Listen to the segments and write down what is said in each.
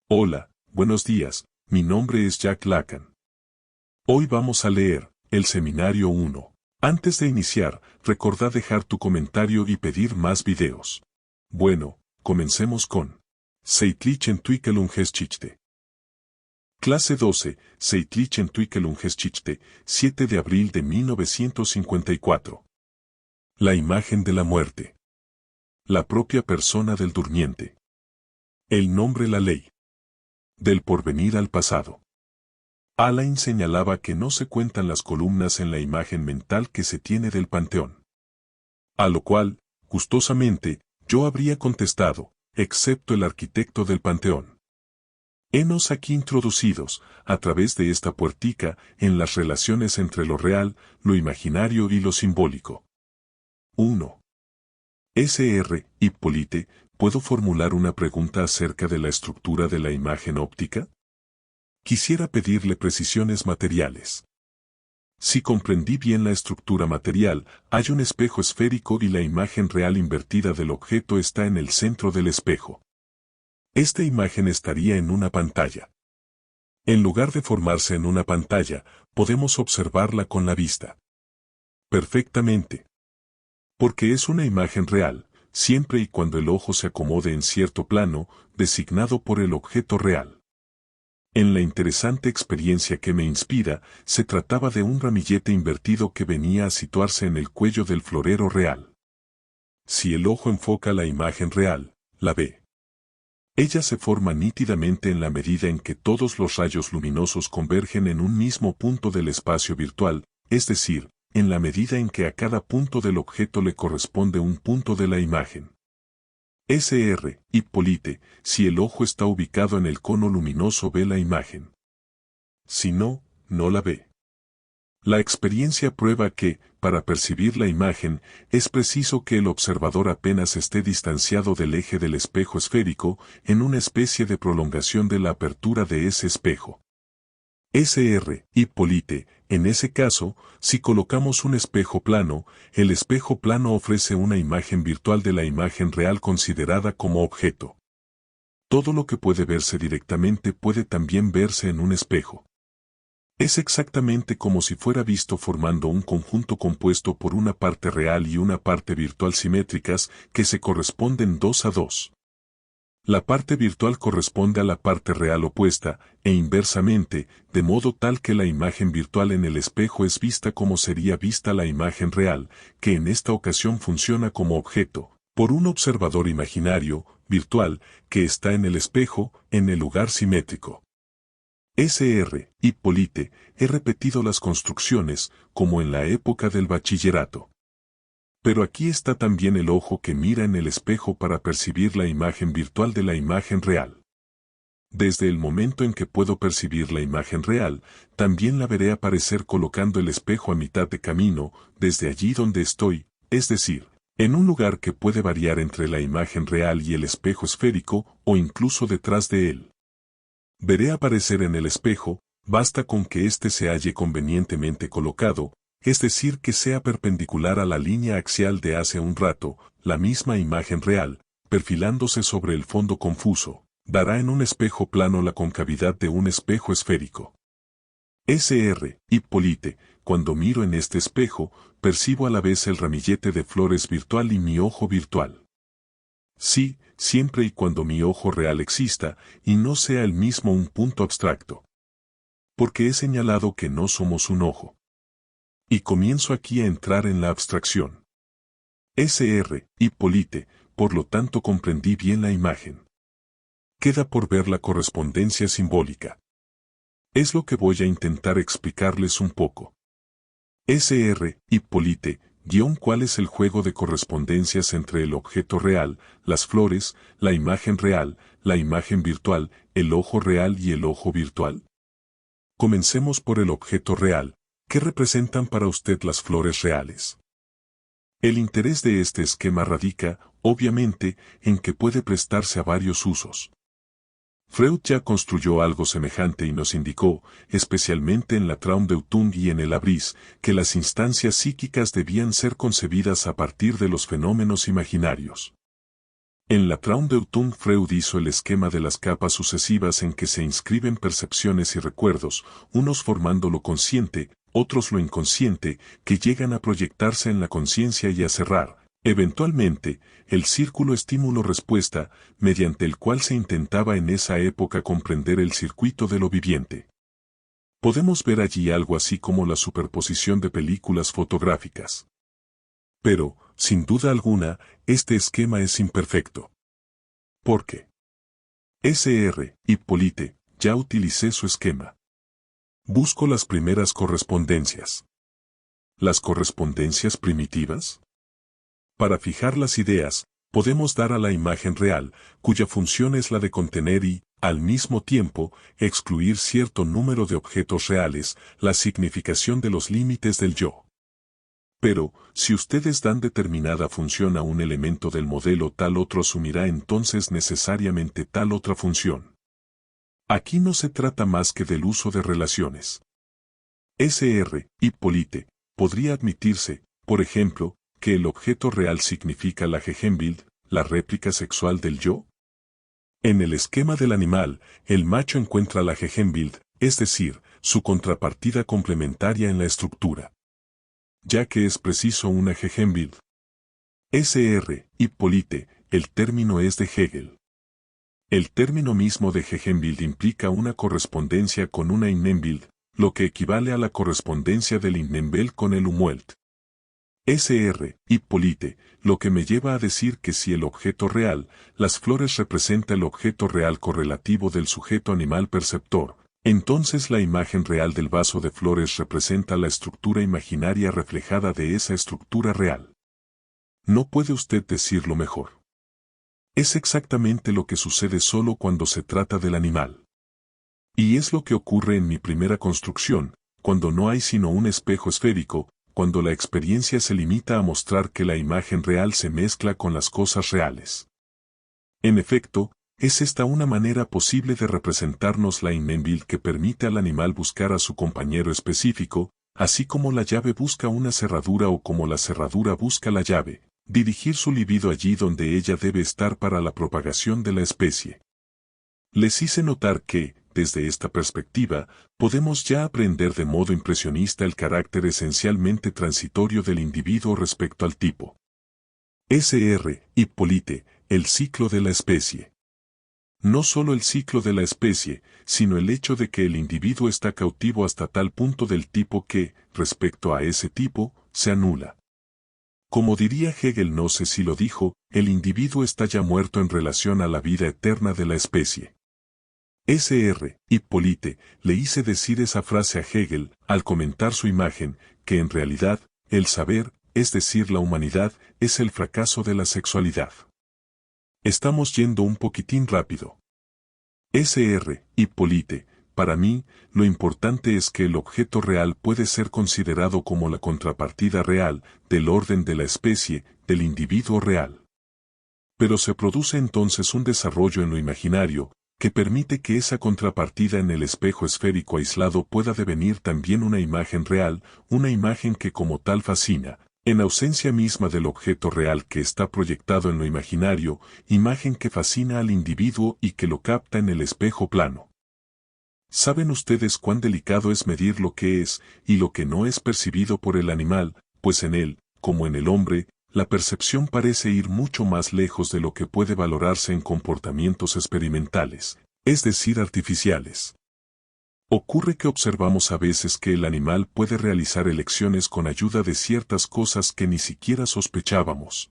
Hola, buenos días, mi nombre es Jack Lacan. Hoy vamos a leer el Seminario 1. Antes de iniciar, recordá dejar tu comentario y pedir más videos. Bueno, comencemos con Seitlich Entwicklungsgeschichte. Clase 12, Seitlich Entwicklungsgeschichte, 7 de abril de 1954. La imagen de la muerte. La propia persona del durmiente. El nombre la ley. Del porvenir al pasado. Alain señalaba que no se cuentan las columnas en la imagen mental que se tiene del panteón. A lo cual, gustosamente, yo habría contestado, excepto el arquitecto del panteón. Henos aquí introducidos, a través de esta puertica, en las relaciones entre lo real, lo imaginario y lo simbólico. 1. Sr. Hipólite, ¿puedo formular una pregunta acerca de la estructura de la imagen óptica? Quisiera pedirle precisiones materiales. Si comprendí bien la estructura material, hay un espejo esférico y la imagen real invertida del objeto está en el centro del espejo. Esta imagen estaría en una pantalla. En lugar de formarse en una pantalla, podemos observarla con la vista. Perfectamente. Porque es una imagen real, siempre y cuando el ojo se acomode en cierto plano, designado por el objeto real. En la interesante experiencia que me inspira, se trataba de un ramillete invertido que venía a situarse en el cuello del florero real. Si el ojo enfoca la imagen real, la ve. Ella se forma nítidamente en la medida en que todos los rayos luminosos convergen en un mismo punto del espacio virtual, es decir, en la medida en que a cada punto del objeto le corresponde un punto de la imagen. Sr. Hipólite, si el ojo está ubicado en el cono luminoso ve la imagen. Si no, no la ve. La experiencia prueba que, para percibir la imagen, es preciso que el observador apenas esté distanciado del eje del espejo esférico, en una especie de prolongación de la apertura de ese espejo. Sr. Hipólite, en ese caso, si colocamos un espejo plano, el espejo plano ofrece una imagen virtual de la imagen real considerada como objeto. Todo lo que puede verse directamente puede también verse en un espejo. Es exactamente como si fuera visto formando un conjunto compuesto por una parte real y una parte virtual simétricas que se corresponden 2 a 2. La parte virtual corresponde a la parte real opuesta, e inversamente, de modo tal que la imagen virtual en el espejo es vista como sería vista la imagen real, que en esta ocasión funciona como objeto, por un observador imaginario, virtual, que está en el espejo, en el lugar simétrico. Sr. Hipólite, he repetido las construcciones, como en la época del bachillerato. Pero aquí está también el ojo que mira en el espejo para percibir la imagen virtual de la imagen real. Desde el momento en que puedo percibir la imagen real, también la veré aparecer colocando el espejo a mitad de camino, desde allí donde estoy, es decir, en un lugar que puede variar entre la imagen real y el espejo esférico, o incluso detrás de él. Veré aparecer en el espejo, basta con que éste se halle convenientemente colocado, es decir que sea perpendicular a la línea axial de hace un rato, la misma imagen real, perfilándose sobre el fondo confuso, dará en un espejo plano la concavidad de un espejo esférico. Sr. Hipólite, cuando miro en este espejo, percibo a la vez el ramillete de flores virtual y mi ojo virtual. Sí, siempre y cuando mi ojo real exista, y no sea el mismo un punto abstracto. Porque he señalado que no somos un ojo. Y comienzo aquí a entrar en la abstracción. Sr. Hipólite, por lo tanto comprendí bien la imagen. Queda por ver la correspondencia simbólica. Es lo que voy a intentar explicarles un poco. Sr. Hipólite, ¿cuál es el juego de correspondencias entre el objeto real, las flores, la imagen real, la imagen virtual, el ojo real y el ojo virtual? Comencemos por el objeto real. ¿Qué representan para usted las flores reales? El interés de este esquema radica, obviamente, en que puede prestarse a varios usos. Freud ya construyó algo semejante y nos indicó, especialmente en la Traumdeutung y en el Abriss, que las instancias psíquicas debían ser concebidas a partir de los fenómenos imaginarios. En la Traumdeutung Freud hizo el esquema de las capas sucesivas en que se inscriben percepciones y recuerdos, unos formando lo consciente, otros lo inconsciente, que llegan a proyectarse en la conciencia y a cerrar, eventualmente, el círculo estímulo-respuesta, mediante el cual se intentaba en esa época comprender el circuito de lo viviente. Podemos ver allí algo así como la superposición de películas fotográficas. Pero, sin duda alguna, este esquema es imperfecto. ¿Por qué? S.R. Hippolyte, ya utilicé su esquema. Busco las primeras correspondencias. ¿Las correspondencias primitivas? Para fijar las ideas, podemos dar a la imagen real, cuya función es la de contener y, al mismo tiempo, excluir cierto número de objetos reales, la significación de los límites del yo. Pero, si ustedes dan determinada función a un elemento del modelo, tal otro asumirá entonces necesariamente tal otra función. Aquí no se trata más que del uso de relaciones. S.R. Hippolyte, podría admitirse, por ejemplo, que el objeto real significa la Gegenbild, la réplica sexual del yo. En el esquema del animal, el macho encuentra la Gegenbild, es decir, su contrapartida complementaria en la estructura. Ya que es preciso una Gegenbild. S.R. Hippolyte, el término es de Hegel. El término mismo de Gegenbild implica una correspondencia con una Innenbild, lo que equivale a la correspondencia del Innenbild con el Umwelt. S.R. Hippolyte, lo que me lleva a decir que si el objeto real, las flores representa el objeto real correlativo del sujeto animal perceptor, entonces la imagen real del vaso de flores representa la estructura imaginaria reflejada de esa estructura real. No puede usted decirlo mejor. Es exactamente lo que sucede solo cuando se trata del animal. Y es lo que ocurre en mi primera construcción, cuando no hay sino un espejo esférico, cuando la experiencia se limita a mostrar que la imagen real se mezcla con las cosas reales. En efecto, es esta una manera posible de representarnos la Innenbild que permite al animal buscar a su compañero específico, así como la llave busca una cerradura o como la cerradura busca la llave, dirigir su libido allí donde ella debe estar para la propagación de la especie. Les hice notar que, desde esta perspectiva, podemos ya aprender de modo impresionista el carácter esencialmente transitorio del individuo respecto al tipo. S.R. Hippolyte, el ciclo de la especie. No solo el ciclo de la especie, sino el hecho de que el individuo está cautivo hasta tal punto del tipo que, respecto a ese tipo, se anula. Como diría Hegel, no sé si lo dijo, el individuo está ya muerto en relación a la vida eterna de la especie. S.R. Hippolyte, le hice decir esa frase a Hegel, al comentar su imagen, que en realidad, el saber, es decir la humanidad, es el fracaso de la sexualidad. Estamos yendo un poquitín rápido. S.R. Hippolyte, para mí, lo importante es que el objeto real puede ser considerado como la contrapartida real, del orden de la especie, del individuo real. Pero se produce entonces un desarrollo en lo imaginario, que permite que esa contrapartida en el espejo esférico aislado pueda devenir también una imagen real, una imagen que como tal fascina, en ausencia misma del objeto real que está proyectado en lo imaginario, imagen que fascina al individuo y que lo capta en el espejo plano. ¿Saben ustedes cuán delicado es medir lo que es y lo que no es percibido por el animal, pues en él, como en el hombre, la percepción parece ir mucho más lejos de lo que puede valorarse en comportamientos experimentales, es decir, artificiales? Ocurre que observamos a veces que el animal puede realizar elecciones con ayuda de ciertas cosas que ni siquiera sospechábamos.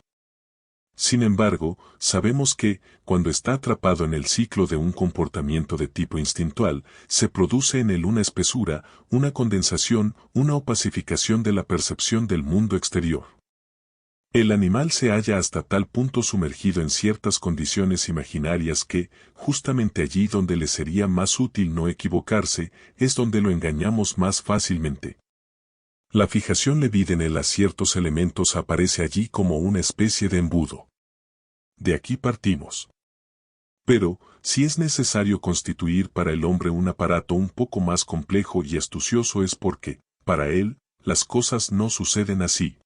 Sin embargo, sabemos que, cuando está atrapado en el ciclo de un comportamiento de tipo instintual, se produce en él una espesura, una condensación, una opacificación de la percepción del mundo exterior. El animal se halla hasta tal punto sumergido en ciertas condiciones imaginarias que, justamente allí donde le sería más útil no equivocarse, es donde lo engañamos más fácilmente. La fijación Leviden en él a ciertos elementos aparece allí como una especie de embudo. De aquí partimos. Pero, si es necesario constituir para el hombre un aparato un poco más complejo y astucioso es porque, para él, las cosas no suceden así.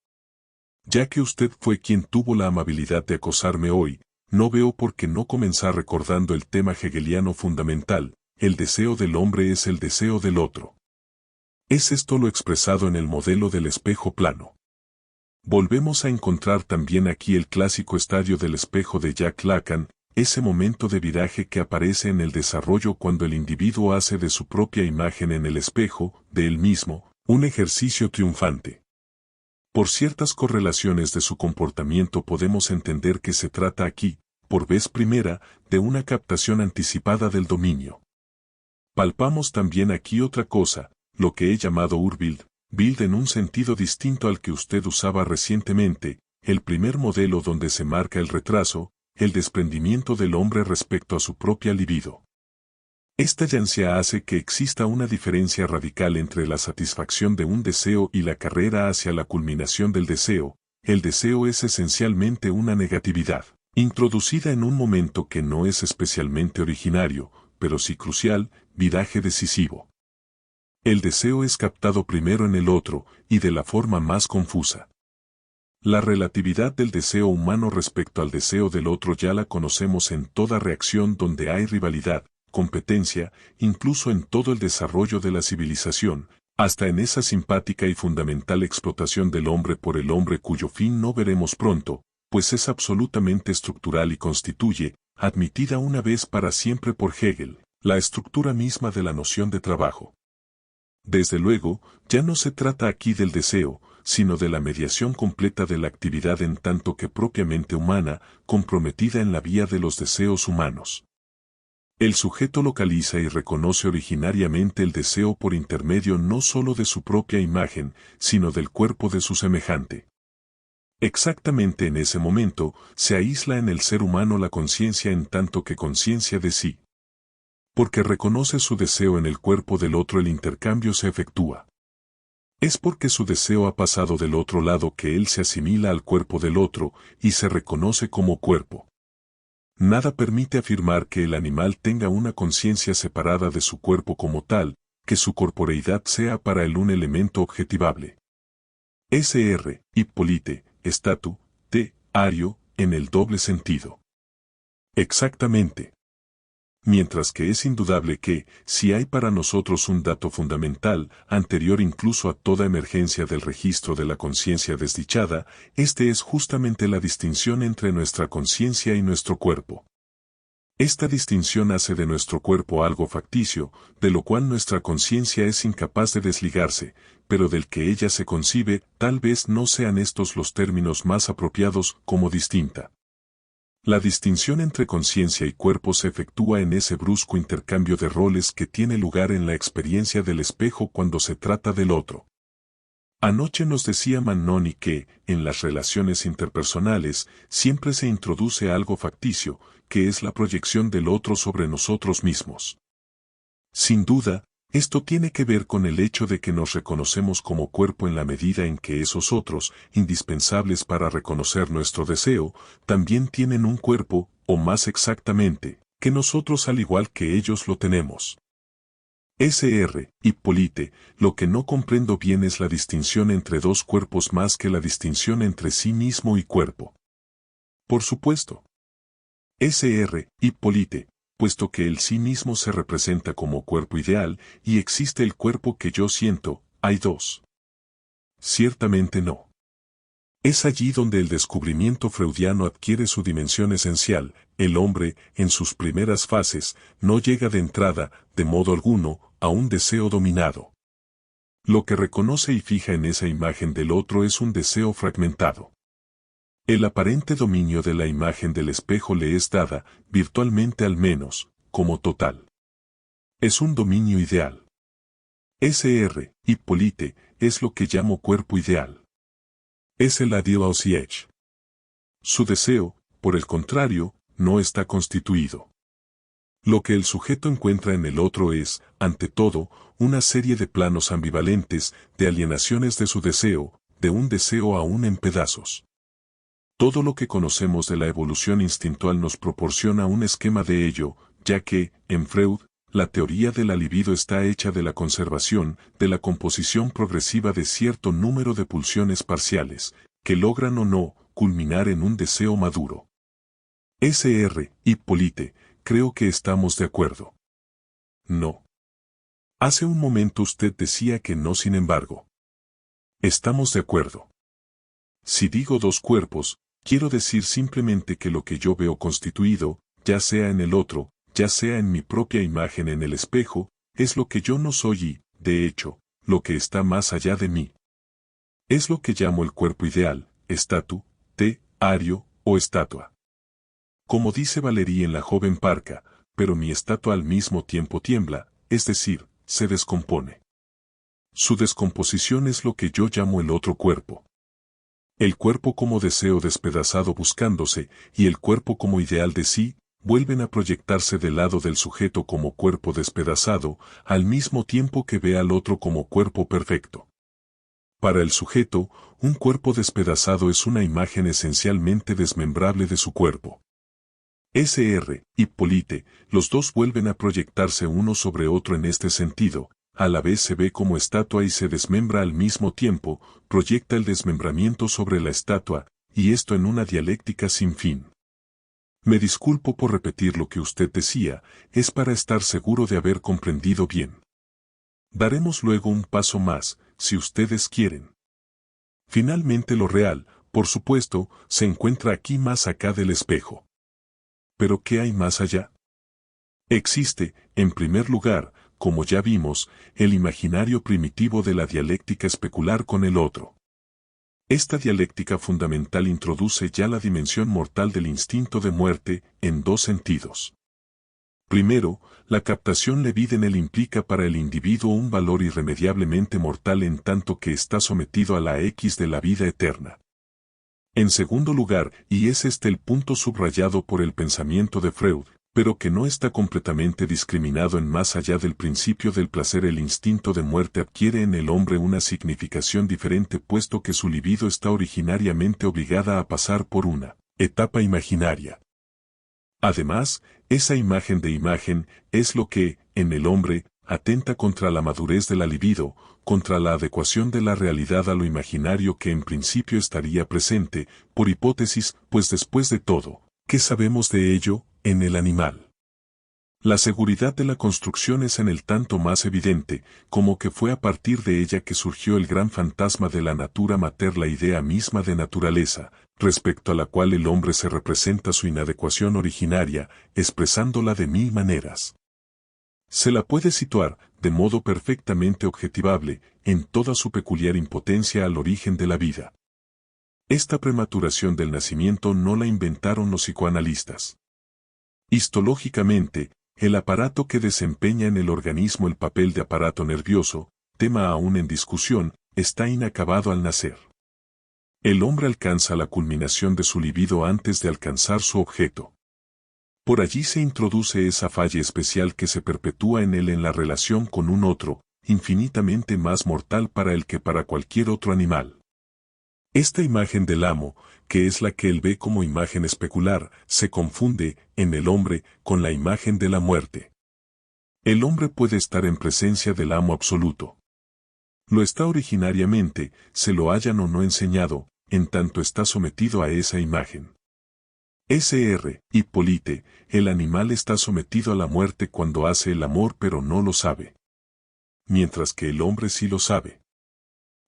Ya que usted fue quien tuvo la amabilidad de acosarme hoy, no veo por qué no comenzar recordando el tema hegeliano fundamental: el deseo del hombre es el deseo del otro. Es esto lo expresado en el modelo del espejo plano. Volvemos a encontrar también aquí el clásico estadio del espejo de Jacques Lacan, ese momento de viraje que aparece en el desarrollo cuando el individuo hace de su propia imagen en el espejo, de él mismo, un ejercicio triunfante. Por ciertas correlaciones de su comportamiento podemos entender que se trata aquí, por vez primera, de una captación anticipada del dominio. Palpamos también aquí otra cosa, lo que he llamado Urbild, Bild en un sentido distinto al que usted usaba recientemente, el primer modelo donde se marca el retraso, el desprendimiento del hombre respecto a su propia libido. Esta llancia hace que exista una diferencia radical entre la satisfacción de un deseo y la carrera hacia la culminación del deseo. El deseo es esencialmente una negatividad, introducida en un momento que no es especialmente originario, pero sí crucial, viraje decisivo. El deseo es captado primero en el otro, y de la forma más confusa. La relatividad del deseo humano respecto al deseo del otro ya la conocemos en toda reacción donde hay rivalidad, competencia, incluso en todo el desarrollo de la civilización, hasta en esa simpática y fundamental explotación del hombre por el hombre cuyo fin no veremos pronto, pues es absolutamente estructural y constituye, admitida una vez para siempre por Hegel, la estructura misma de la noción de trabajo. Desde luego, ya no se trata aquí del deseo, sino de la mediación completa de la actividad en tanto que propiamente humana, comprometida en la vía de los deseos humanos. El sujeto localiza y reconoce originariamente el deseo por intermedio no sólo de su propia imagen, sino del cuerpo de su semejante. Exactamente en ese momento, se aísla en el ser humano la conciencia en tanto que conciencia de sí. Porque reconoce su deseo en el cuerpo del otro, el intercambio se efectúa. Es porque su deseo ha pasado del otro lado que él se asimila al cuerpo del otro y se reconoce como cuerpo. Nada permite afirmar que el animal tenga una conciencia separada de su cuerpo como tal, que su corporeidad sea para él un elemento objetivable. Sr. Hippolyte, statu, t. Ario, en el doble sentido. Exactamente. Mientras que es indudable que, si hay para nosotros un dato fundamental, anterior incluso a toda emergencia del registro de la conciencia desdichada, este es justamente la distinción entre nuestra conciencia y nuestro cuerpo. Esta distinción hace de nuestro cuerpo algo facticio, de lo cual nuestra conciencia es incapaz de desligarse, pero del que ella se concibe, tal vez no sean estos los términos más apropiados, como distinta. La distinción entre conciencia y cuerpo se efectúa en ese brusco intercambio de roles que tiene lugar en la experiencia del espejo cuando se trata del otro. Anoche nos decía Mannoni que, en las relaciones interpersonales, siempre se introduce algo facticio, que es la proyección del otro sobre nosotros mismos. Sin duda, esto tiene que ver con el hecho de que nos reconocemos como cuerpo en la medida en que esos otros, indispensables para reconocer nuestro deseo, también tienen un cuerpo, o más exactamente, que nosotros al igual que ellos lo tenemos. Sr. Hippolyte, lo que no comprendo bien es la distinción entre dos cuerpos más que la distinción entre sí mismo y cuerpo. Por supuesto. Sr. Hippolyte, puesto que el sí mismo se representa como cuerpo ideal, y existe el cuerpo que yo siento, hay dos. Ciertamente no. Es allí donde el descubrimiento freudiano adquiere su dimensión esencial. El hombre, en sus primeras fases, no llega de entrada, de modo alguno, a un deseo dominado. Lo que reconoce y fija en esa imagen del otro es un deseo fragmentado. El aparente dominio de la imagen del espejo le es dada, virtualmente al menos, como total. Es un dominio ideal. Sr. Hippolyte, es lo que llamo cuerpo ideal. Es el ideal siege. Su deseo, por el contrario, no está constituido. Lo que el sujeto encuentra en el otro es, ante todo, una serie de planos ambivalentes, de alienaciones de su deseo, de un deseo aún en pedazos. Todo lo que conocemos de la evolución instintual nos proporciona un esquema de ello, ya que, en Freud, la teoría de la libido está hecha de la conservación, de la composición progresiva de cierto número de pulsiones parciales, que logran o no culminar en un deseo maduro. Sr. Hipólite, creo que estamos de acuerdo. No. Hace un momento usted decía que no, sin embargo. Estamos de acuerdo. Si digo dos cuerpos, quiero decir simplemente que lo que yo veo constituido, ya sea en el otro, ya sea en mi propia imagen en el espejo, es lo que yo no soy y, de hecho, lo que está más allá de mí. Es lo que llamo el cuerpo ideal, ario o estatua. Como dice Valerie en La joven parca, pero mi estatua al mismo tiempo tiembla, es decir, se descompone. Su descomposición es lo que yo llamo el otro cuerpo. El cuerpo como deseo despedazado buscándose, y el cuerpo como ideal de sí, vuelven a proyectarse del lado del sujeto como cuerpo despedazado, al mismo tiempo que ve al otro como cuerpo perfecto. Para el sujeto, un cuerpo despedazado es una imagen esencialmente desmembrable de su cuerpo. Sr. Hipólite, los dos vuelven a proyectarse uno sobre otro en este sentido, a la vez se ve como estatua y se desmembra al mismo tiempo, proyecta el desmembramiento sobre la estatua, y esto en una dialéctica sin fin. Me disculpo por repetir lo que usted decía, es para estar seguro de haber comprendido bien. Daremos luego un paso más, si ustedes quieren. Finalmente lo real, por supuesto, se encuentra aquí más acá del espejo. ¿Pero qué hay más allá? Existe, en primer lugar, como ya vimos, el imaginario primitivo de la dialéctica especular con el otro. Esta dialéctica fundamental introduce ya la dimensión mortal del instinto de muerte, en dos sentidos. Primero, la captación levidenel implica para el individuo un valor irremediablemente mortal en tanto que está sometido a la X de la vida eterna. En segundo lugar, y es este el punto subrayado por el pensamiento de Freud, pero que no está completamente discriminado en más allá del principio del placer, el instinto de muerte adquiere en el hombre una significación diferente puesto que su libido está originariamente obligada a pasar por una etapa imaginaria. Además, esa imagen de imagen es lo que, en el hombre, atenta contra la madurez de la libido, contra la adecuación de la realidad a lo imaginario que en principio estaría presente, por hipótesis, pues después de todo, ¿qué sabemos de ello, en el animal? La seguridad de la construcción es en el tanto más evidente, como que fue a partir de ella que surgió el gran fantasma de la natura mater, la idea misma de naturaleza, respecto a la cual el hombre se representa su inadecuación originaria, expresándola de mil maneras. Se la puede situar, de modo perfectamente objetivable, en toda su peculiar impotencia al origen de la vida. Esta prematuración del nacimiento no la inventaron los psicoanalistas. Histológicamente, el aparato que desempeña en el organismo el papel de aparato nervioso, tema aún en discusión, está inacabado al nacer. El hombre alcanza la culminación de su libido antes de alcanzar su objeto. Por allí se introduce esa falla especial que se perpetúa en él en la relación con un otro, infinitamente más mortal para él que para cualquier otro animal. Esta imagen del amo, que es la que él ve como imagen especular, se confunde, en el hombre, con la imagen de la muerte. El hombre puede estar en presencia del amo absoluto. Lo está originariamente, se lo hayan o no enseñado, en tanto está sometido a esa imagen. Sr. Hipólite, el animal está sometido a la muerte cuando hace el amor pero no lo sabe. Mientras que el hombre sí lo sabe.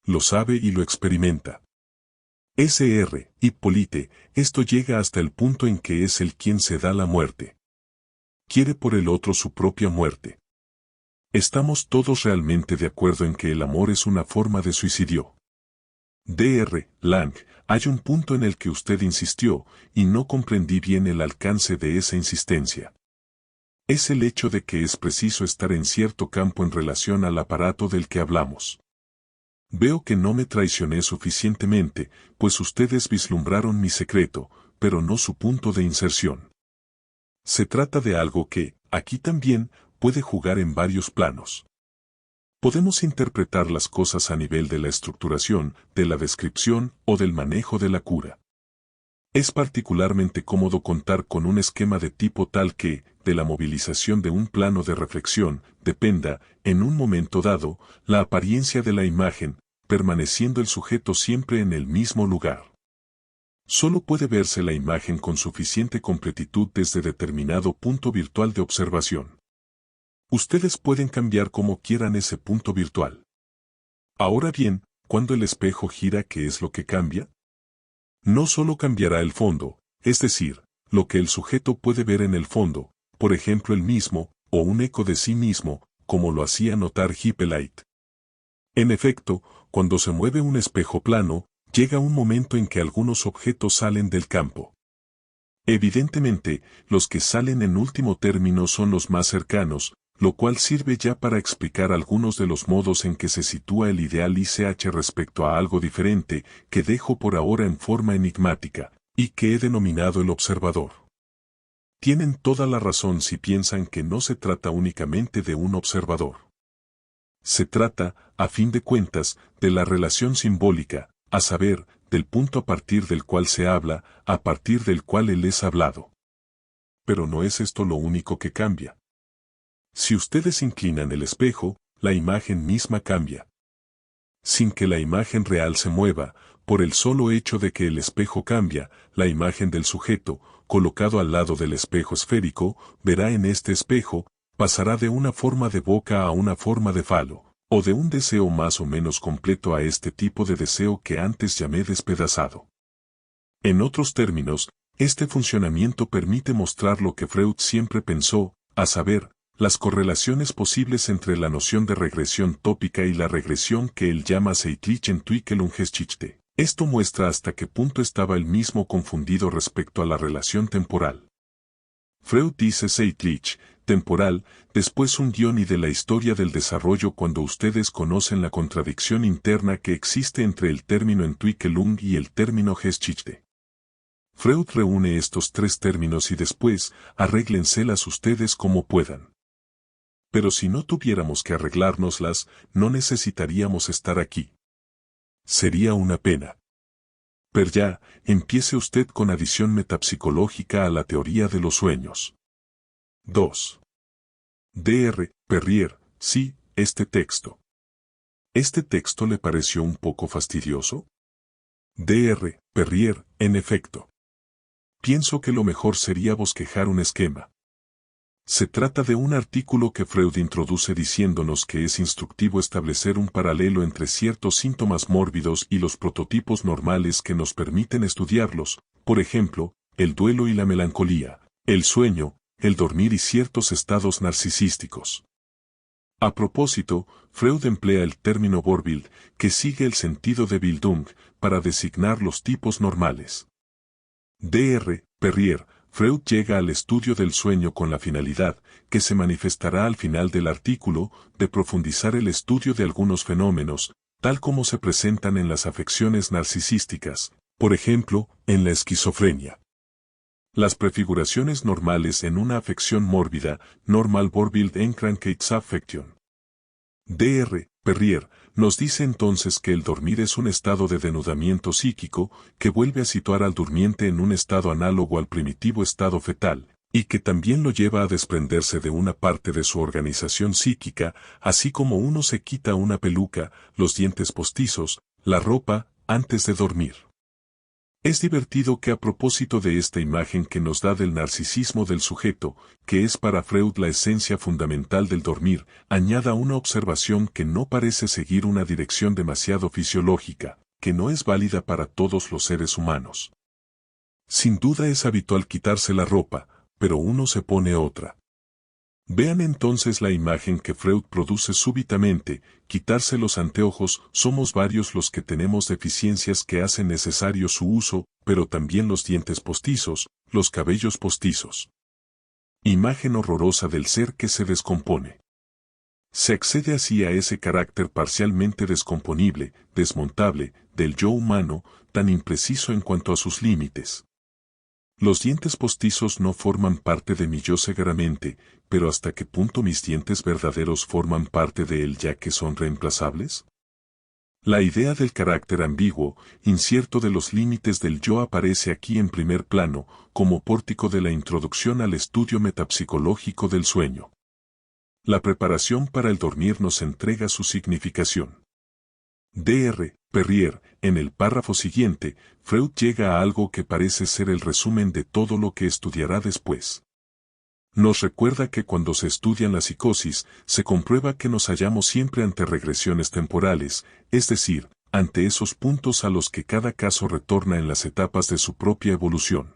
Lo sabe y lo experimenta. Sr. Hipólite, esto llega hasta el punto en que es él quien se da la muerte. Quiere por el otro su propia muerte. Estamos todos realmente de acuerdo en que el amor es una forma de suicidio. Dr. Lang, hay un punto en el que usted insistió, y no comprendí bien el alcance de esa insistencia. Es el hecho de que es preciso estar en cierto campo en relación al aparato del que hablamos. Veo que no me traicioné suficientemente, pues ustedes vislumbraron mi secreto, pero no su punto de inserción. Se trata de algo que, aquí también, puede jugar en varios planos. Podemos interpretar las cosas a nivel de la estructuración, de la descripción o del manejo de la cura. Es particularmente cómodo contar con un esquema de tipo tal que, de la movilización de un plano de reflexión, dependa, en un momento dado, la apariencia de la imagen, permaneciendo el sujeto siempre en el mismo lugar. Solo puede verse la imagen con suficiente completitud desde determinado punto virtual de observación. Ustedes pueden cambiar como quieran ese punto virtual. Ahora bien, cuando el espejo gira, ¿qué es lo que cambia? No solo cambiará el fondo, es decir, lo que el sujeto puede ver en el fondo, por ejemplo el mismo, o un eco de sí mismo, como lo hacía notar Hippolyte. En efecto, cuando se mueve un espejo plano, llega un momento en que algunos objetos salen del campo. Evidentemente, los que salen en último término son los más cercanos, lo cual sirve ya para explicar algunos de los modos en que se sitúa el ideal ICH respecto a algo diferente, que dejo por ahora en forma enigmática, y que he denominado el observador. Tienen toda la razón si piensan que no se trata únicamente de un observador. Se trata, a fin de cuentas, de la relación simbólica, a saber, del punto a partir del cual se habla, a partir del cual él es hablado. Pero no es esto lo único que cambia. Si ustedes inclinan el espejo, la imagen misma cambia. Sin que la imagen real se mueva, por el solo hecho de que el espejo cambia, la imagen del sujeto, colocado al lado del espejo esférico, verá en este espejo, pasará de una forma de boca a una forma de falo, o de un deseo más o menos completo a este tipo de deseo que antes llamé despedazado. En otros términos, este funcionamiento permite mostrar lo que Freud siempre pensó, a saber, las correlaciones posibles entre la noción de regresión tópica y la regresión que él llama Zeitlichen-Entwicklungsgeschichte. Esto muestra hasta qué punto estaba él mismo confundido respecto a la relación temporal. Freud dice zeitlich, temporal, después un guión y de la historia del desarrollo cuando ustedes conocen la contradicción interna que existe entre el término Entwicklung y el término Geschichte. Freud reúne estos tres términos y después, arréglenselas ustedes como puedan. Pero si no tuviéramos que arreglárnoslas, no necesitaríamos estar aquí. Sería una pena. Pero ya, empiece usted con adición metapsicológica a la teoría de los sueños. 2. Dr. Perrier, sí, este texto. ¿Este texto le pareció un poco fastidioso? Dr. Perrier, en efecto. Pienso que lo mejor sería bosquejar un esquema. Se trata de un artículo que Freud introduce diciéndonos que es instructivo establecer un paralelo entre ciertos síntomas mórbidos y los prototipos normales que nos permiten estudiarlos, por ejemplo, el duelo y la melancolía, el sueño, el dormir y ciertos estados narcisísticos. A propósito, Freud emplea el término Vorbild, que sigue el sentido de Bildung, para designar los tipos normales. Dr. Perrier, Freud llega al estudio del sueño con la finalidad, que se manifestará al final del artículo, de profundizar el estudio de algunos fenómenos, tal como se presentan en las afecciones narcisísticas, por ejemplo, en la esquizofrenia. Las prefiguraciones normales en una afección mórbida, Normal Vorbild en Krankheitsaffektion. Dr. Perrier nos dice entonces que el dormir es un estado de denudamiento psíquico que vuelve a situar al durmiente en un estado análogo al primitivo estado fetal, y que también lo lleva a desprenderse de una parte de su organización psíquica, así como uno se quita una peluca, los dientes postizos, la ropa, antes de dormir. Es divertido que a propósito de esta imagen que nos da del narcisismo del sujeto, que es para Freud la esencia fundamental del dormir, añada una observación que no parece seguir una dirección demasiado fisiológica, que no es válida para todos los seres humanos. Sin duda es habitual quitarse la ropa, pero uno se pone otra. Vean entonces la imagen que Freud produce súbitamente, quitarse los anteojos, somos varios los que tenemos deficiencias que hacen necesario su uso, pero también los dientes postizos, los cabellos postizos. Imagen horrorosa del ser que se descompone. Se accede así a ese carácter parcialmente descomponible, desmontable, del yo humano, tan impreciso en cuanto a sus límites. Los dientes postizos no forman parte de mi yo segaramente, pero ¿hasta qué punto mis dientes verdaderos forman parte de él ya que son reemplazables? La idea del carácter ambiguo, incierto de los límites del yo aparece aquí en primer plano, como pórtico de la introducción al estudio metapsicológico del sueño. La preparación para el dormir nos entrega su significación. Dr. Perrier, en el párrafo siguiente, Freud llega a algo que parece ser el resumen de todo lo que estudiará después. Nos recuerda que cuando se estudian la psicosis, se comprueba que nos hallamos siempre ante regresiones temporales, es decir, ante esos puntos a los que cada caso retorna en las etapas de su propia evolución.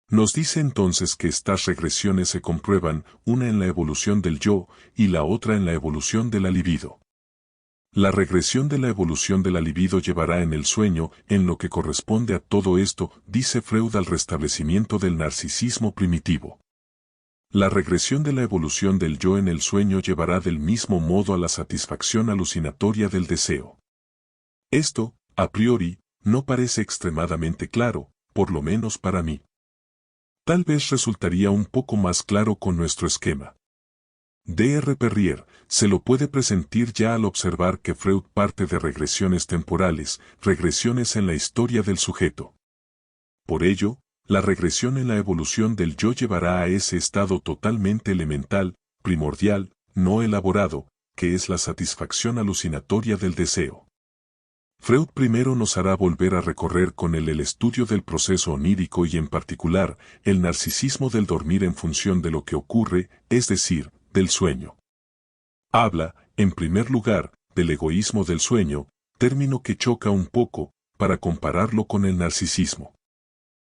Nos dice entonces que estas regresiones se comprueban, una en la evolución del yo y la otra en la evolución de la libido. La regresión de la evolución de la libido llevará en el sueño, en lo que corresponde a todo esto, dice Freud, al restablecimiento del narcisismo primitivo. La regresión de la evolución del yo en el sueño llevará del mismo modo a la satisfacción alucinatoria del deseo. Esto, a priori, no parece extremadamente claro, por lo menos para mí. Tal vez resultaría un poco más claro con nuestro esquema. Dr. Perrier se lo puede presentir ya al observar que Freud parte de regresiones temporales, regresiones en la historia del sujeto. Por ello, la regresión en la evolución del yo llevará a ese estado totalmente elemental, primordial, no elaborado, que es la satisfacción alucinatoria del deseo. Freud primero nos hará volver a recorrer con él el estudio del proceso onírico y en particular, el narcisismo del dormir en función de lo que ocurre, es decir, del sueño. Habla, en primer lugar, del egoísmo del sueño, término que choca un poco, para compararlo con el narcisismo.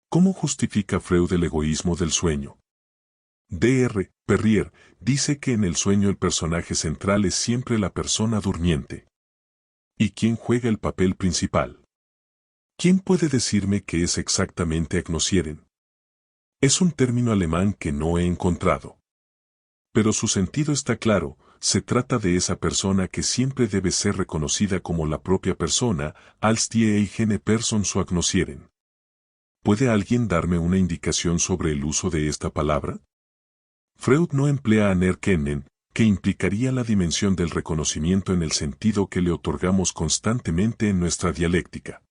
¿Cómo justifica Freud el egoísmo del sueño? Dr. Perrier dice que en el sueño el personaje central es siempre la persona durmiente. ¿Y quién juega el papel principal? ¿Quién puede decirme qué es exactamente Agnosieren? Es un término alemán que no he encontrado. Pero su sentido está claro, se trata de esa persona que siempre debe ser reconocida como la propia persona, als die eigene Person zu Agnosieren. ¿Puede alguien darme una indicación sobre el uso de esta palabra? Freud no emplea anerkennen, que implicaría la dimensión del reconocimiento en el sentido que le otorgamos constantemente en nuestra dialéctica.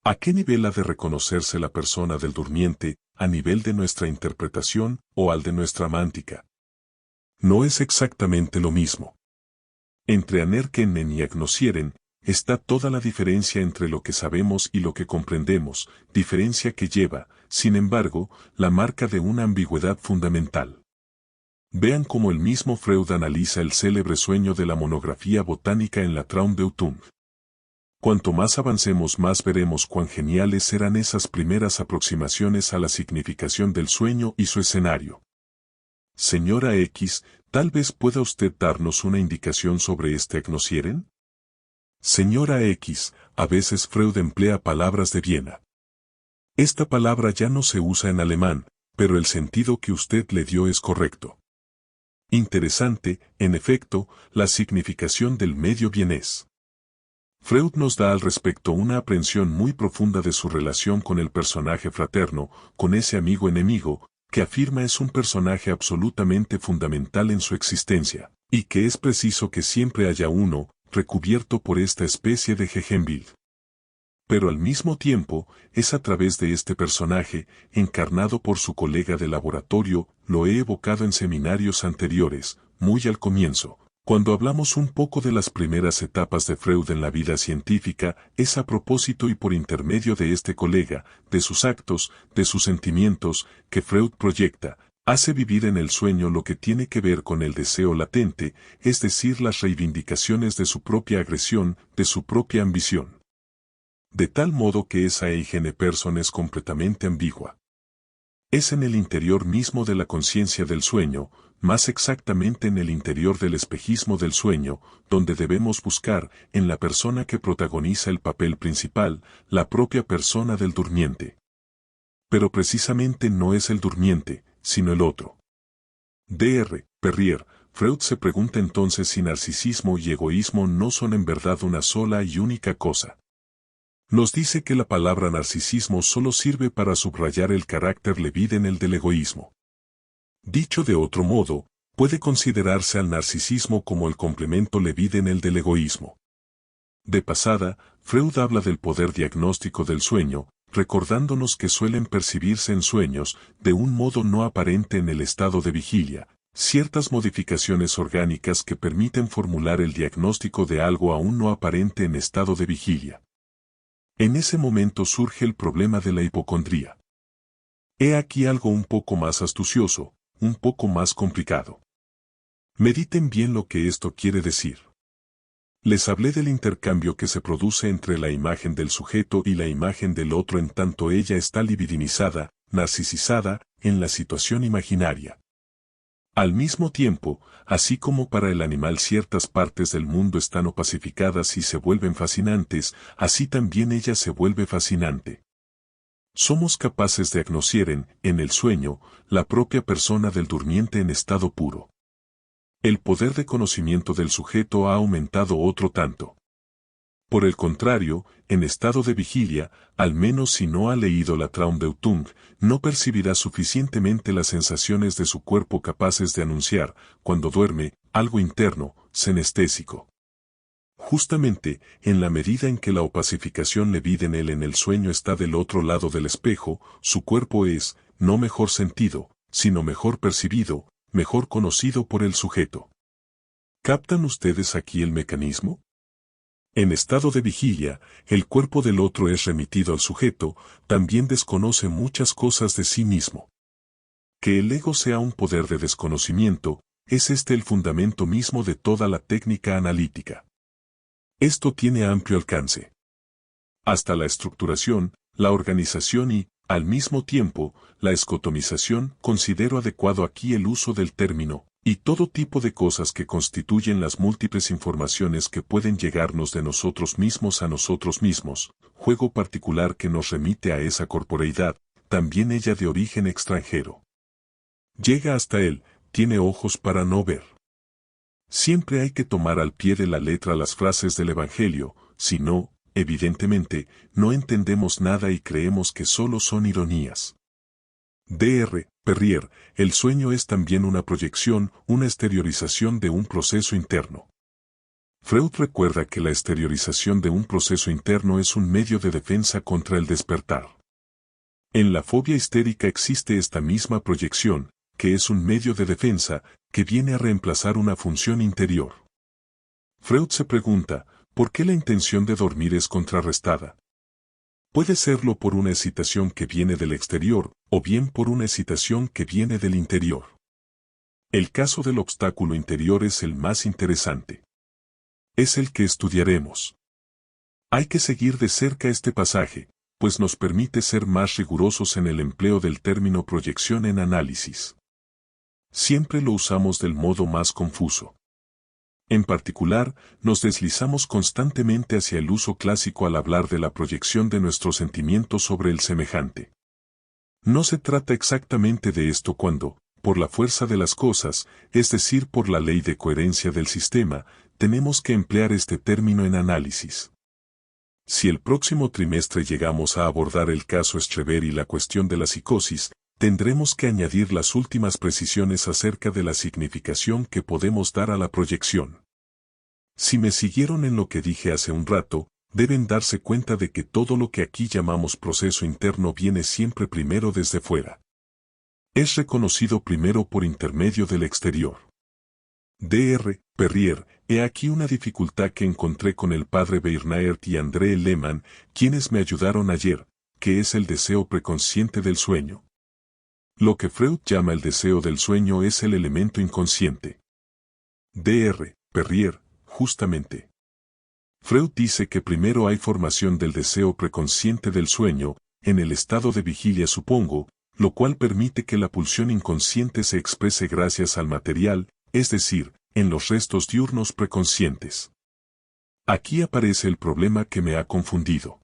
¿A qué nivel ha de reconocerse la persona del durmiente, a nivel de nuestra interpretación o al de nuestra mántica? No es exactamente lo mismo. Entre anerkennen y agnosieren, está toda la diferencia entre lo que sabemos y lo que comprendemos, diferencia que lleva, sin embargo, la marca de una ambigüedad fundamental. Vean cómo el mismo Freud analiza el célebre sueño de la monografía botánica en la Traumdeutung. Cuanto más avancemos más veremos cuán geniales eran esas primeras aproximaciones a la significación del sueño y su escenario. Señora X, ¿tal vez pueda usted darnos una indicación sobre este Agnosieren? Señora X, a veces Freud emplea palabras de Viena. Esta palabra ya no se usa en alemán, pero el sentido que usted le dio es correcto. Interesante, en efecto, la significación del medio vienés. Freud nos da al respecto una aprehensión muy profunda de su relación con el personaje fraterno, con ese amigo enemigo, que afirma es un personaje absolutamente fundamental en su existencia, y que es preciso que siempre haya uno, recubierto por esta especie de Gegenbild. Pero al mismo tiempo, es a través de este personaje, encarnado por su colega de laboratorio, lo he evocado en seminarios anteriores, muy al comienzo. Cuando hablamos un poco de las primeras etapas de Freud en la vida científica, es a propósito y por intermedio de este colega, de sus actos, de sus sentimientos, que Freud proyecta, hace vivir en el sueño lo que tiene que ver con el deseo latente, es decir, las reivindicaciones de su propia agresión, de su propia ambición. De tal modo que esa eigene Person es completamente ambigua. Es en el interior mismo de la conciencia del sueño, más exactamente en el interior del espejismo del sueño, donde debemos buscar, en la persona que protagoniza el papel principal, la propia persona del durmiente. Pero precisamente no es el durmiente, sino el otro. Dr. Perrier, Freud se pregunta entonces si narcisismo y egoísmo no son en verdad una sola y única cosa. Nos dice que la palabra narcisismo solo sirve para subrayar el carácter levinden del egoísmo. Dicho de otro modo, puede considerarse al narcisismo como el complemento levinden del egoísmo. De pasada, Freud habla del poder diagnóstico del sueño, recordándonos que suelen percibirse en sueños, de un modo no aparente en el estado de vigilia, Ciertas modificaciones orgánicas que permiten formular el diagnóstico de algo aún no aparente en estado de vigilia. En ese momento surge el problema de la hipocondría. He aquí algo un poco más astucioso, un poco más complicado. Mediten bien lo que esto quiere decir. Les hablé del intercambio que se produce entre la imagen del sujeto y la imagen del otro en tanto ella está libidinizada, narcisizada, en la situación imaginaria. Al mismo tiempo, así como para el animal ciertas partes del mundo están opacificadas y se vuelven fascinantes, así también ella se vuelve fascinante. Somos capaces de agnoscieren, en el sueño, la propia persona del durmiente en estado puro. El poder de conocimiento del sujeto ha aumentado otro tanto. Por el contrario, en estado de vigilia, al menos si no ha leído la Traumdeutung, no percibirá suficientemente las sensaciones de su cuerpo capaces de anunciar, cuando duerme, algo interno, senestésico. Justamente, en la medida en que la opacificación le vide en él en el sueño está del otro lado del espejo, su cuerpo es, no mejor sentido, sino mejor percibido, mejor conocido por el sujeto. ¿Captan ustedes aquí el mecanismo? En estado de vigilia, el cuerpo del otro es remitido al sujeto, también desconoce muchas cosas de sí mismo. Que el ego sea un poder de desconocimiento, es este el fundamento mismo de toda la técnica analítica. Esto tiene amplio alcance. Hasta la estructuración, la organización y, al mismo tiempo, la escotomización, considero adecuado aquí el uso del término, y todo tipo de cosas que constituyen las múltiples informaciones que pueden llegarnos de nosotros mismos a nosotros mismos, juego particular que nos remite a esa corporeidad, también ella de origen extranjero. Llega hasta él, tiene ojos para no ver. Siempre hay que tomar al pie de la letra las frases del Evangelio, si no, evidentemente, no entendemos nada y creemos que solo son ironías. Dr. Perrier, el sueño es también una proyección, una exteriorización de un proceso interno. Freud recuerda que la exteriorización de un proceso interno es un medio de defensa contra el despertar. En la fobia histérica existe esta misma proyección, que es un medio de defensa, que viene a reemplazar una función interior. Freud se pregunta, ¿por qué la intención de dormir es contrarrestada? Puede serlo por una excitación que viene del exterior, o bien por una excitación que viene del interior. El caso del obstáculo interior es el más interesante. Es el que estudiaremos. Hay que seguir de cerca este pasaje, pues nos permite ser más rigurosos en el empleo del término proyección en análisis. Siempre lo usamos del modo más confuso. En particular, nos deslizamos constantemente hacia el uso clásico al hablar de la proyección de nuestros sentimientos sobre el semejante. No se trata exactamente de esto cuando, por la fuerza de las cosas, es decir por la ley de coherencia del sistema, tenemos que emplear este término en análisis. Si el próximo trimestre llegamos a abordar el caso Streber y la cuestión de la psicosis, tendremos que añadir las últimas precisiones acerca de la significación que podemos dar a la proyección. Si me siguieron en lo que dije hace un rato, deben darse cuenta de que todo lo que aquí llamamos proceso interno viene siempre primero desde fuera. Es reconocido primero por intermedio del exterior. Dr. Perrier, he aquí una dificultad que encontré con el padre Bernard y André Lehmann, quienes me ayudaron ayer, que es el deseo preconsciente del sueño. Lo que Freud llama el deseo del sueño es el elemento inconsciente. Dr. Perrier, justamente. Freud dice que primero hay formación del deseo preconsciente del sueño, en el estado de vigilia supongo, lo cual permite que la pulsión inconsciente se exprese gracias al material, es decir, en los restos diurnos preconscientes. Aquí aparece el problema que me ha confundido.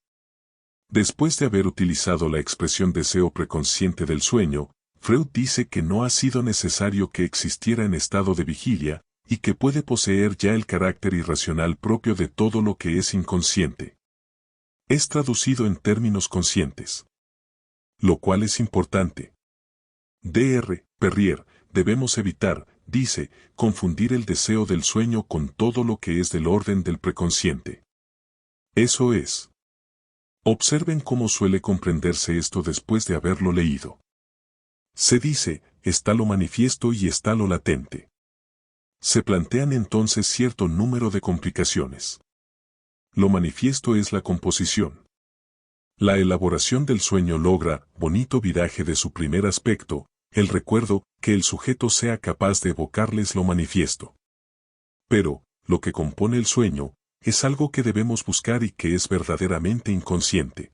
Después de haber utilizado la expresión deseo preconsciente del sueño, Freud dice que no ha sido necesario que existiera en estado de vigilia, y que puede poseer ya el carácter irracional propio de todo lo que es inconsciente. Es traducido en términos conscientes. Lo cual es importante. Dr. Perrier, debemos evitar, dice, confundir el deseo del sueño con todo lo que es del orden del preconsciente. Eso es. Observen cómo suele comprenderse esto después de haberlo leído. Se dice, está lo manifiesto y está lo latente. Se plantean entonces cierto número de complicaciones. Lo manifiesto es la composición. La elaboración del sueño logra, bonito viraje de su primer aspecto, el recuerdo, que el sujeto sea capaz de evocarles lo manifiesto. Pero, lo que compone el sueño, es algo que debemos buscar y que es verdaderamente inconsciente.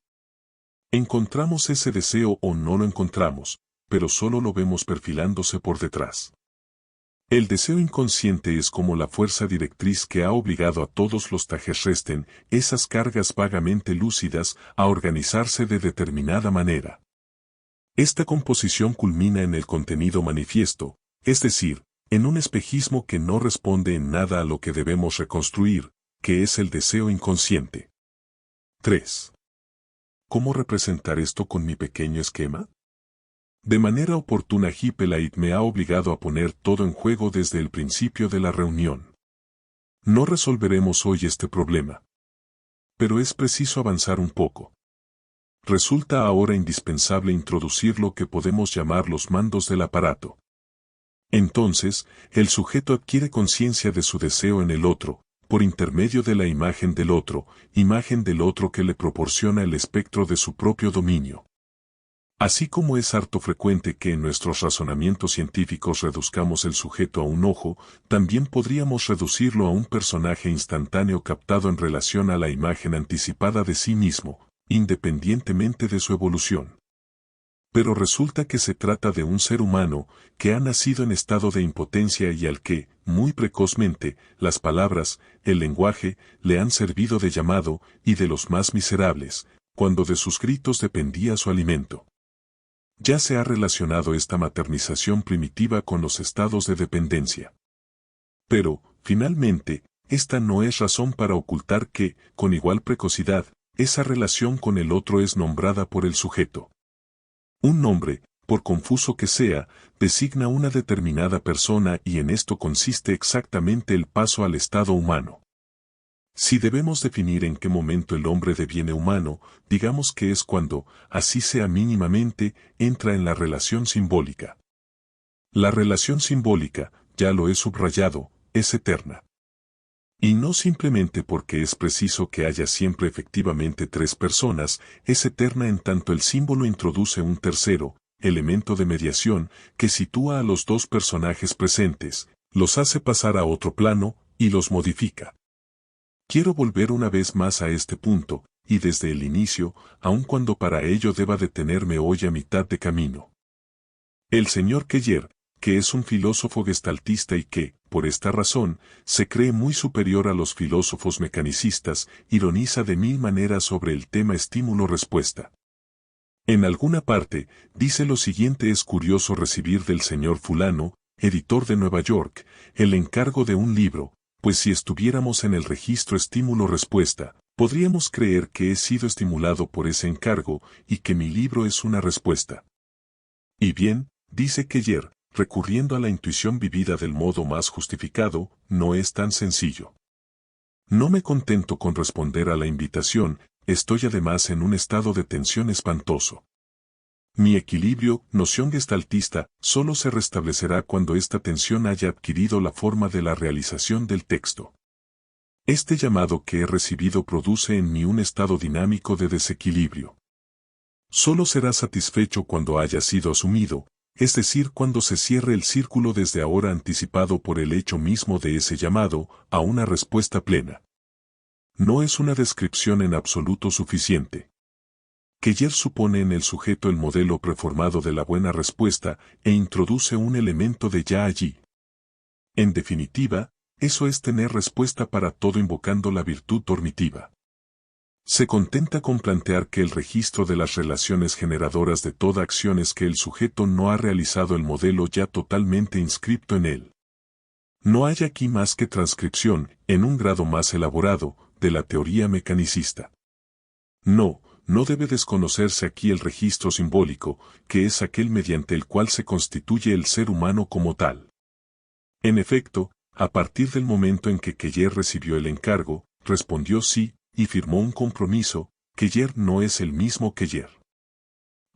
Encontramos ese deseo o no lo encontramos, pero solo lo vemos perfilándose por detrás. El deseo inconsciente es como la fuerza directriz que ha obligado a todos los Tagesresten, esas cargas vagamente lúcidas, a organizarse de determinada manera. Esta composición culmina en el contenido manifiesto, es decir, en un espejismo que no responde en nada a lo que debemos reconstruir, que es el deseo inconsciente. 3. ¿Cómo representar esto con mi pequeño esquema? De manera oportuna Hippolyte me ha obligado a poner todo en juego desde el principio de la reunión. No resolveremos hoy este problema. Pero es preciso avanzar un poco. Resulta ahora indispensable introducir lo que podemos llamar los mandos del aparato. Entonces, el sujeto adquiere conciencia de su deseo en el otro, por intermedio de la imagen del otro que le proporciona el espectro de su propio dominio. Así como es harto frecuente que en nuestros razonamientos científicos reduzcamos el sujeto a un ojo, también podríamos reducirlo a un personaje instantáneo captado en relación a la imagen anticipada de sí mismo, independientemente de su evolución. Pero resulta que se trata de un ser humano que ha nacido en estado de impotencia y al que, muy precozmente, las palabras, el lenguaje, le han servido de llamado, y de los más miserables, cuando de sus gritos dependía su alimento. Ya se ha relacionado esta maternización primitiva con los estados de dependencia. Pero, finalmente, esta no es razón para ocultar que, con igual precocidad, esa relación con el otro es nombrada por el sujeto. Un nombre, por confuso que sea, designa una determinada persona y en esto consiste exactamente el paso al estado humano. Si debemos definir en qué momento el hombre deviene humano, digamos que es cuando, así sea mínimamente, entra en la relación simbólica. La relación simbólica, ya lo he subrayado, es eterna. Y no simplemente porque es preciso que haya siempre efectivamente tres personas, es eterna en tanto el símbolo introduce un tercero, elemento de mediación, que sitúa a los dos personajes presentes, los hace pasar a otro plano, y los modifica. Quiero volver una vez más a este punto, y desde el inicio, aun cuando para ello deba detenerme hoy a mitad de camino. El señor Keller, que es un filósofo gestaltista y que, por esta razón, se cree muy superior a los filósofos mecanicistas, ironiza de mil maneras sobre el tema estímulo-respuesta. En alguna parte, dice lo siguiente: es curioso recibir del señor fulano, editor de Nueva York, el encargo de un libro, pues si estuviéramos en el registro estímulo-respuesta, podríamos creer que he sido estimulado por ese encargo y que mi libro es una respuesta. Y bien, dice Keller, recurriendo a la intuición vivida del modo más justificado, no es tan sencillo. No me contento con responder a la invitación, estoy además en un estado de tensión espantoso. Mi equilibrio, noción gestaltista, solo se restablecerá cuando esta tensión haya adquirido la forma de la realización del texto. Este llamado que he recibido produce en mí un estado dinámico de desequilibrio. Solo será satisfecho cuando haya sido asumido, es decir, cuando se cierre el círculo desde ahora anticipado por el hecho mismo de ese llamado, a una respuesta plena. No es una descripción en absoluto suficiente. Keller supone en el sujeto el modelo preformado de la buena respuesta e introduce un elemento de ya allí. En definitiva, eso es tener respuesta para todo invocando la virtud dormitiva. Se contenta con plantear que el registro de las relaciones generadoras de toda acción es que el sujeto no ha realizado el modelo ya totalmente inscripto en él. No hay aquí más que transcripción, en un grado más elaborado, de la teoría mecanicista. No debe desconocerse aquí el registro simbólico, que es aquel mediante el cual se constituye el ser humano como tal. En efecto, a partir del momento en que Keller recibió el encargo, respondió sí, y firmó un compromiso. Keller no es el mismo Keller.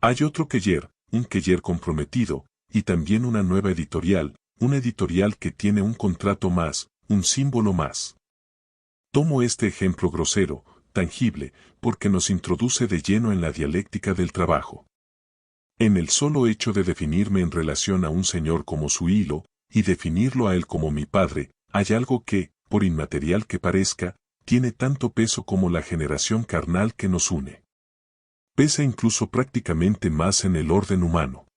Hay otro Keller, un Keller comprometido, y también una nueva editorial, una editorial que tiene un contrato más, un símbolo más. Tomo este ejemplo grosero, tangible, porque nos introduce de lleno en la dialéctica del trabajo. En el solo hecho de definirme en relación a un señor como su hilo, y definirlo a él como mi padre, hay algo que, por inmaterial que parezca, tiene tanto peso como la generación carnal que nos une. Pesa incluso prácticamente más en el orden humano.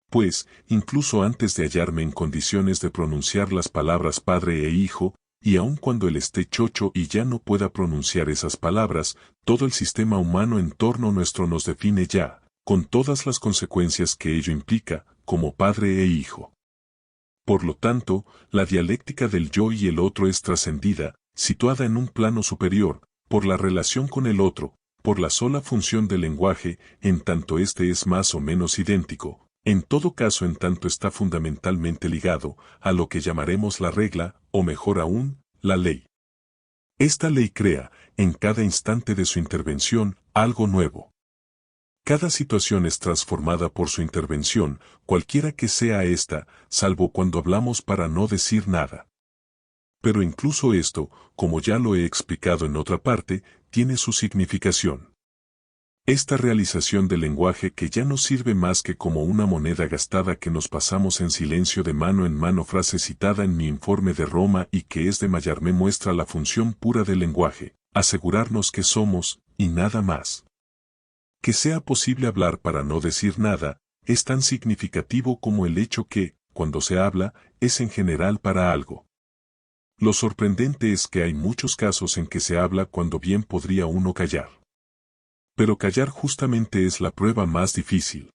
Pues, incluso antes de hallarme en condiciones de pronunciar las palabras padre e hijo, y aun cuando él esté chocho y ya no pueda pronunciar esas palabras, todo el sistema humano en torno nuestro nos define ya, con todas las consecuencias que ello implica, como padre e hijo. Por lo tanto, la dialéctica del yo y el otro es trascendida, situada en un plano superior, por la relación con el otro, por la sola función del lenguaje, en tanto éste es más o menos idéntico, en todo caso en tanto está fundamentalmente ligado a lo que llamaremos la regla, o mejor aún, la ley. Esta ley crea, en cada instante de su intervención, algo nuevo. Cada situación es transformada por su intervención, cualquiera que sea esta, salvo cuando hablamos para no decir nada. Pero incluso esto, como ya lo he explicado en otra parte, tiene su significación. Esta realización del lenguaje que ya no sirve más que como una moneda gastada que nos pasamos en silencio de mano en mano, frase citada en mi informe de Roma y que es de Mallarmé, muestra la función pura del lenguaje, asegurarnos que somos, y nada más. Que sea posible hablar para no decir nada, es tan significativo como el hecho que, cuando se habla, es en general para algo. Lo sorprendente es que hay muchos casos en que se habla cuando bien podría uno callar. Pero callar justamente es la prueba más difícil.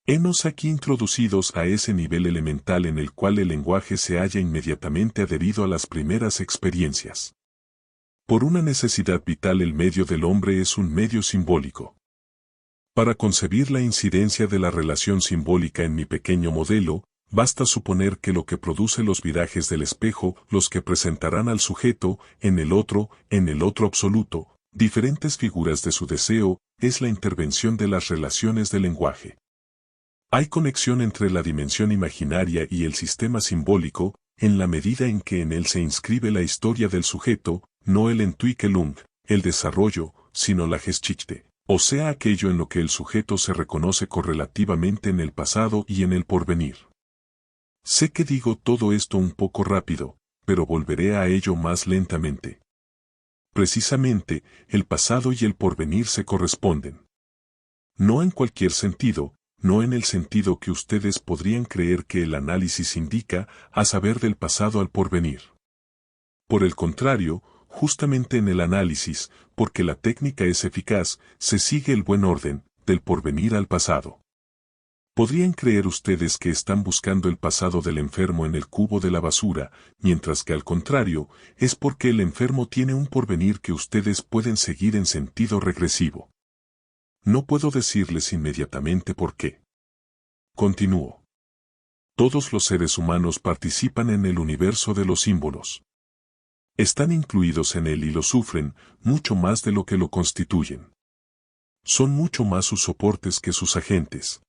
Henos aquí introducidos a ese nivel elemental en el cual el lenguaje se halla inmediatamente adherido a las primeras experiencias. Por una necesidad vital el medio del hombre es un medio simbólico. Para concebir la incidencia de la relación simbólica en mi pequeño modelo, basta suponer que lo que produce los virajes del espejo, los que presentarán al sujeto, en el otro absoluto, diferentes figuras de su deseo, es la intervención de las relaciones del lenguaje. Hay conexión entre la dimensión imaginaria y el sistema simbólico, en la medida en que en él se inscribe la historia del sujeto, no el Entwicklung, el desarrollo, sino la Geschichte. O sea, aquello en lo que el sujeto se reconoce correlativamente en el pasado y en el porvenir. Sé que digo todo esto un poco rápido, pero volveré a ello más lentamente. Precisamente, el pasado y el porvenir se corresponden. No en cualquier sentido, no en el sentido que ustedes podrían creer que el análisis indica, a saber del pasado al porvenir. Por el contrario, justamente en el análisis, porque la técnica es eficaz, se sigue el buen orden, del porvenir al pasado. Podrían creer ustedes que están buscando el pasado del enfermo en el cubo de la basura, mientras que al contrario, es porque el enfermo tiene un porvenir que ustedes pueden seguir en sentido regresivo. No puedo decirles inmediatamente por qué. Continúo. Todos los seres humanos participan en el universo de los símbolos. Están incluidos en él y lo sufren, mucho más de lo que lo constituyen. Son mucho más sus soportes que sus agentes.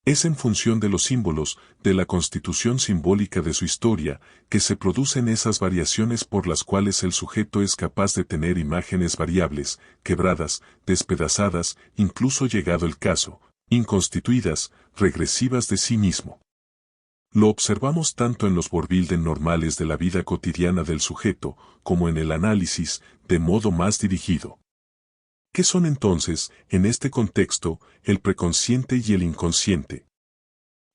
Es en función de los símbolos, de la constitución simbólica de su historia, que se producen esas variaciones por las cuales el sujeto es capaz de tener imágenes variables, quebradas, despedazadas, incluso llegado el caso, inconstituidas, regresivas de sí mismo. Lo observamos tanto en los Vorbilden normales de la vida cotidiana del sujeto, como en el análisis, de modo más dirigido. ¿Qué son entonces, en este contexto, el preconsciente y el inconsciente?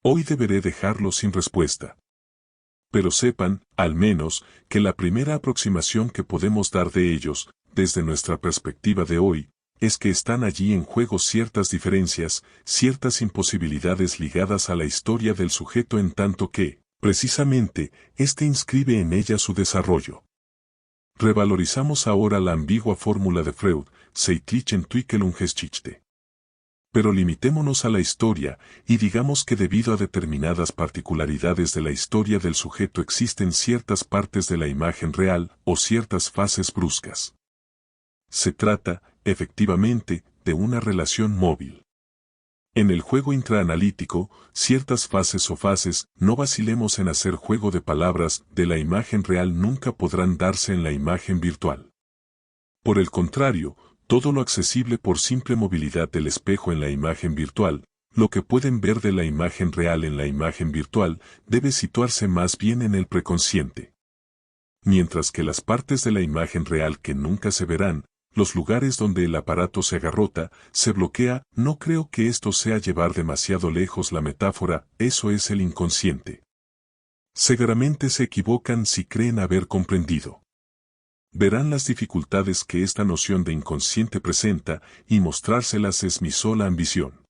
Hoy deberé dejarlo sin respuesta. Pero sepan, al menos, que la primera aproximación que podemos dar de ellos, desde nuestra perspectiva de hoy, es que están allí en juego ciertas diferencias, ciertas imposibilidades ligadas a la historia del sujeto en tanto que, precisamente, éste inscribe en ella su desarrollo. Revalorizamos ahora la ambigua fórmula de Freud, Zeitliche Entwicklung Geschichte. Pero limitémonos a la historia, y digamos que debido a determinadas particularidades de la historia del sujeto existen ciertas partes de la imagen real, o ciertas fases bruscas. Se trata, efectivamente, de una relación móvil. En el juego intraanalítico, ciertas fases, no vacilemos en hacer juego de palabras de la imagen real nunca podrán darse en la imagen virtual. Por el contrario, todo lo accesible por simple movilidad del espejo en la imagen virtual, lo que pueden ver de la imagen real en la imagen virtual, debe situarse más bien en el preconsciente. Mientras que las partes de la imagen real que nunca se verán, los lugares donde el aparato se agarrota, se bloquea, no creo que esto sea llevar demasiado lejos la metáfora, eso es el inconsciente. Seguramente se equivocan si creen haber comprendido. Verán las dificultades que esta noción de inconsciente presenta y mostrárselas es mi sola ambición.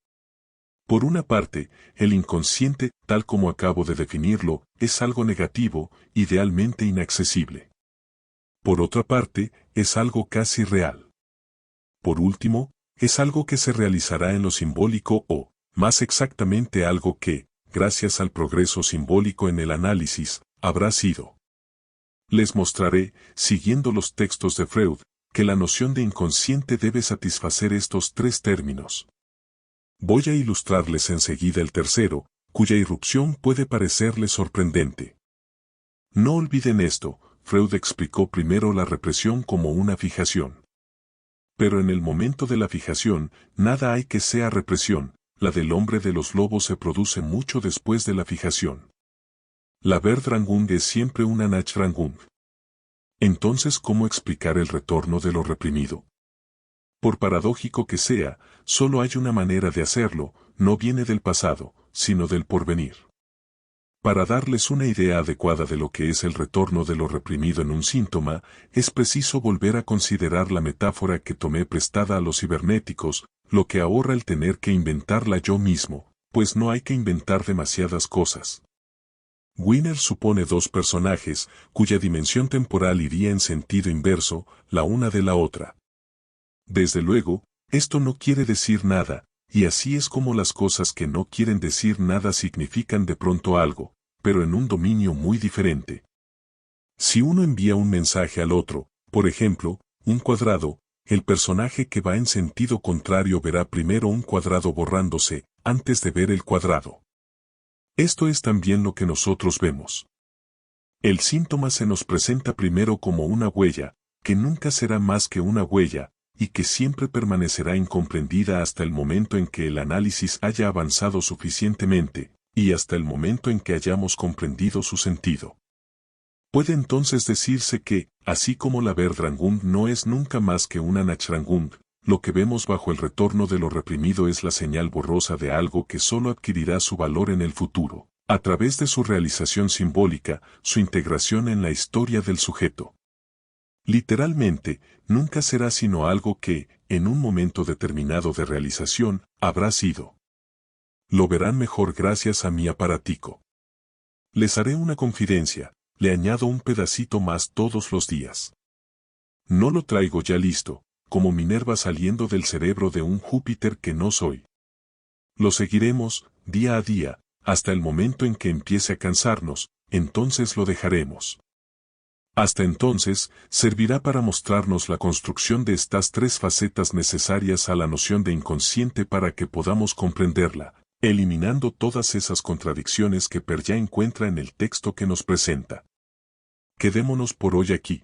Por una parte, el inconsciente, tal como acabo de definirlo, es algo negativo, idealmente inaccesible. Por otra parte, es algo casi real. Por último, es algo que se realizará en lo simbólico o, más exactamente algo que, gracias al progreso simbólico en el análisis, habrá sido. Les mostraré, siguiendo los textos de Freud, que la noción de inconsciente debe satisfacer estos tres términos. Voy a ilustrarles enseguida el tercero, cuya irrupción puede parecerles sorprendente. No olviden esto, Freud explicó primero la represión como una fijación. Pero en el momento de la fijación, nada hay que sea represión, la del hombre de los lobos se produce mucho después de la fijación. La Verdrangung es siempre una Nachrangung. Entonces, ¿cómo explicar el retorno de lo reprimido? Por paradójico que sea, solo hay una manera de hacerlo, no viene del pasado, sino del porvenir. Para darles una idea adecuada de lo que es el retorno de lo reprimido en un síntoma, es preciso volver a considerar la metáfora que tomé prestada a los cibernéticos, lo que ahorra el tener que inventarla yo mismo, pues no hay que inventar demasiadas cosas. Wiener supone dos personajes, cuya dimensión temporal iría en sentido inverso, la una de la otra. Desde luego, esto no quiere decir nada, y así es como las cosas que no quieren decir nada significan de pronto algo, pero en un dominio muy diferente. Si uno envía un mensaje al otro, por ejemplo, un cuadrado, el personaje que va en sentido contrario verá primero un cuadrado borrándose, antes de ver el cuadrado. Esto es también lo que nosotros vemos. El síntoma se nos presenta primero como una huella, que nunca será más que una huella, y que siempre permanecerá incomprendida hasta el momento en que el análisis haya avanzado suficientemente, y hasta el momento en que hayamos comprendido su sentido. Puede entonces decirse que, así como la Verdrangung no es nunca más que una Nachrangung, lo que vemos bajo el retorno de lo reprimido es la señal borrosa de algo que solo adquirirá su valor en el futuro, a través de su realización simbólica, su integración en la historia del sujeto. Literalmente, nunca será sino algo que, en un momento determinado de realización, habrá sido. Lo verán mejor gracias a mi aparatico. Les haré una confidencia, le añado un pedacito más todos los días. No lo traigo ya listo, como Minerva saliendo del cerebro de un Júpiter que no soy. Lo seguiremos, día a día, hasta el momento en que empiece a cansarnos, entonces lo dejaremos. Hasta entonces, servirá para mostrarnos la construcción de estas tres facetas necesarias a la noción de inconsciente para que podamos comprenderla, eliminando todas esas contradicciones que ya encuentra en el texto que nos presenta. Quedémonos por hoy aquí.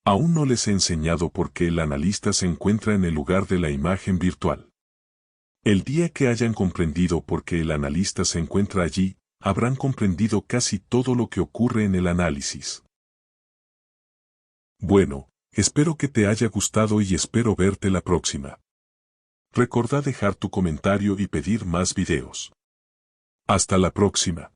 Aún no les he enseñado por qué el analista se encuentra en el lugar de la imagen virtual. El día que hayan comprendido por qué el analista se encuentra allí, habrán comprendido casi todo lo que ocurre en el análisis. Bueno, espero que te haya gustado y espero verte la próxima. Recordá dejar tu comentario y pedir más videos. Hasta la próxima.